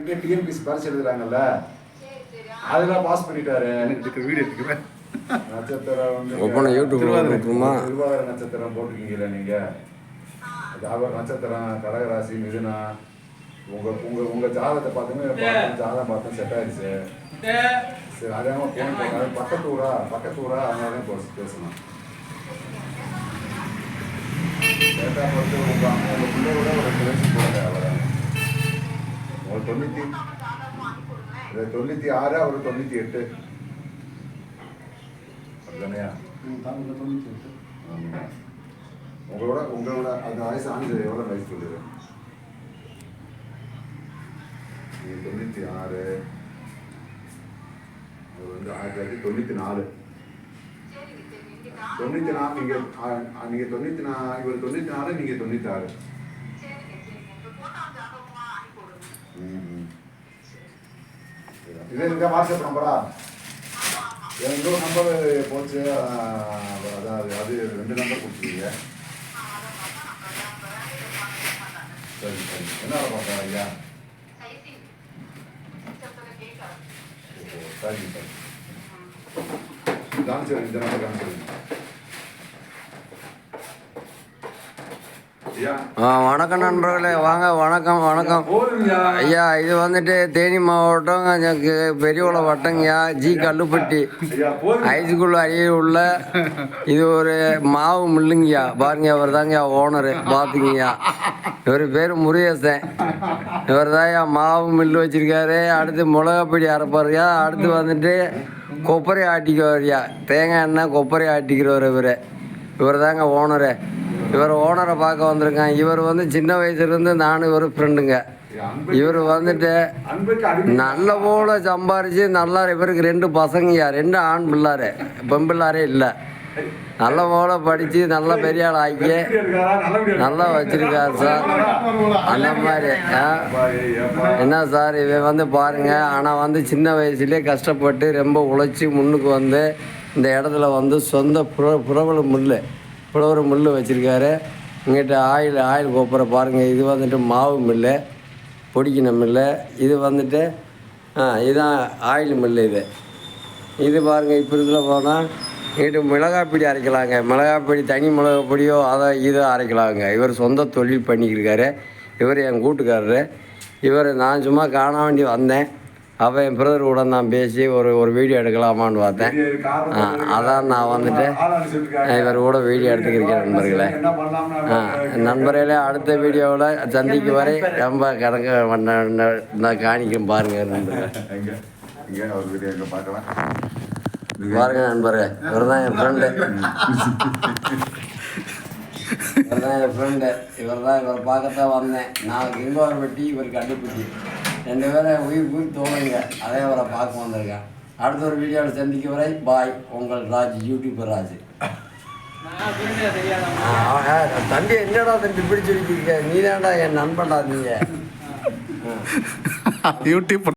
ஏற்கனவே டிஎன்பிஎஸ்சி பரிசு எழுதுறாங்கல்ல, அதெல்லாம் பாஸ் பண்ணிட்டாரு. வீடியோ எடுத்துக்கிறேன். நட்சத்திரம் வந்து திருவாதிரை நட்சத்திரம் போட்டிருக்கீங்களா நீங்க? அவர் நட்சத்திரம் கடகராசி மிதுனா. உங்க ஜாதகத்தை பார்த்தோமே, ஜாதகம் பார்த்தோம் செட் ஆயிடுச்சு. சரி, அதான் போன் போட்டாரு. பக்கத்தூரா அதனால பேசணும். டேட்டா பொறுத்து உங்க பிள்ளையோட ஒரு 2 வயசு போடுங்க. அவரை உங்களுக்கு 96, அவர் 98. அப்படிதானையா? உங்களோட அந்த வயசு ஆண்டு எவ்வளோ வயசு சொல்லுது? 96, அவர் வந்து 1994. 94 நீங்க 94, இவர் 94, நீங்க 96. இதே இந்த வாட்ஸ்அப் நம்பரா? இன்னொரு நம்பர் போச்சு. அதாவது அது 2 நம்பர் கொடுத்துருக்கீங்க. சரி சரி, என்ன வேலை பார்க்குறேன் ஐயா? சரி சரி, காமிச்சிருங்க, இந்த நம்பர் காமிச்சிருங்க. வணக்கம் நண்பர்களே, வாங்க. வணக்கம் வணக்கம் ஐயா. இது வந்துட்டு தேனி மாவட்டம் பெரியகுளம் வட்டங்கய்யா, ஜி கல்லுப்பட்டி ஹைஸ்கூல் அருகில் உள்ள இது ஒரு மாவு மில்லுங்கய்யா. பாருங்க, இவர் தாங்கய்யா ஓனரு. பார்த்துங்கய்யா, இவர் பேர் முருகேசன். இவர் தான்யா மாவு மில்லு வச்சுருக்காரு. அடுத்து மிளகாப்பொடி அரைப்பாருயா. அடுத்து வந்துட்டு கொப்பரை ஆட்டிக்குவார்யா. தேங்காய் எண்ணெய் கொப்பரை ஆட்டிக்கிறவர் இவர் தாங்க ஓனரு. இவர் ஓனரை பார்க்க வந்திருக்கேன். இவர் வந்து சின்ன வயசுலேருந்து நானும் இவர் ஃப்ரெண்டுங்க. இவர் வந்துட்டு நல்ல போல சம்பாரித்து நல்லா, இவருக்கு 2 பசங்கய்யா, 2 ஆண் பிள்ளாரு, பெண் பிள்ளாரே இல்லை. நல்ல போல படித்து நல்லா பெரிய ஆள் ஆக்கி நல்லா வச்சுருக்காரு சார். அந்த மாதிரி என்ன சார், இவன் வந்து பாருங்கள். ஆனால் வந்து சின்ன வயசுலேயே கஷ்டப்பட்டு ரொம்ப உழைச்சி முன்னுக்கு வந்து இந்த இடத்துல வந்து சொந்த புலவர் மில்லு வச்சுருக்காரு. இங்கிட்ட ஆயில் கோப்பரை பாருங்கள். இது வந்துட்டு மாவு மில்லு, பொடிக்கின மில்லு. இது வந்துட்டு இதுதான் ஆயில் மில்லு. இது பாருங்கள். இப்போ இதில் போனால் இங்கிட்ட மிளகாப்பொடி அரைக்கலாங்க. மிளகாப்பொடி தனி மிளகாப்பொடியோ இதை அரைக்கலாங்க. இவர் சொந்த தொழில் பண்ணிக்கிருக்காரு. இவர் என் கூட்டுக்காரரு. இவர் நான் சும்மா காண வேண்டி வந்தேன். அப்போ என் பிரதர் கூட நான் பேசி ஒரு வீடியோ எடுக்கலாமான்னு பார்த்தேன். அதான் நான் வந்துட்டு இவர் கூட வீடியோ எடுத்துக்கிறேன் நண்பர்களே. நண்பர்களே, அடுத்த வீடியோவில் சந்திக்கும் வரை ரொம்ப நான் காணிக்கும் பாருங்கள் நண்பர்களே. பாருங்க நண்பர்களே, இவர் தான் என் ஃப்ரெண்டு. இவர் பார்க்கத்தான் வந்தேன். நான் கிரும்பார் வெட்டி, இவர் கண்டுபிடி 2 பேரும் உயிர் தோணுங்க. அதே அவரை பார்க்க வந்திருக்கேன். அடுத்த ஒரு வீடியோவில் சந்திக்கும் வரை பாய். உங்கள் ராஜ், யூடியூபர் ராஜ். தம்பி என்னடா தம்பி பிடிச்சி வச்சிருக்க? நீ தான்டா என் நண்பன்டா. நீங்கள் யூடியூப்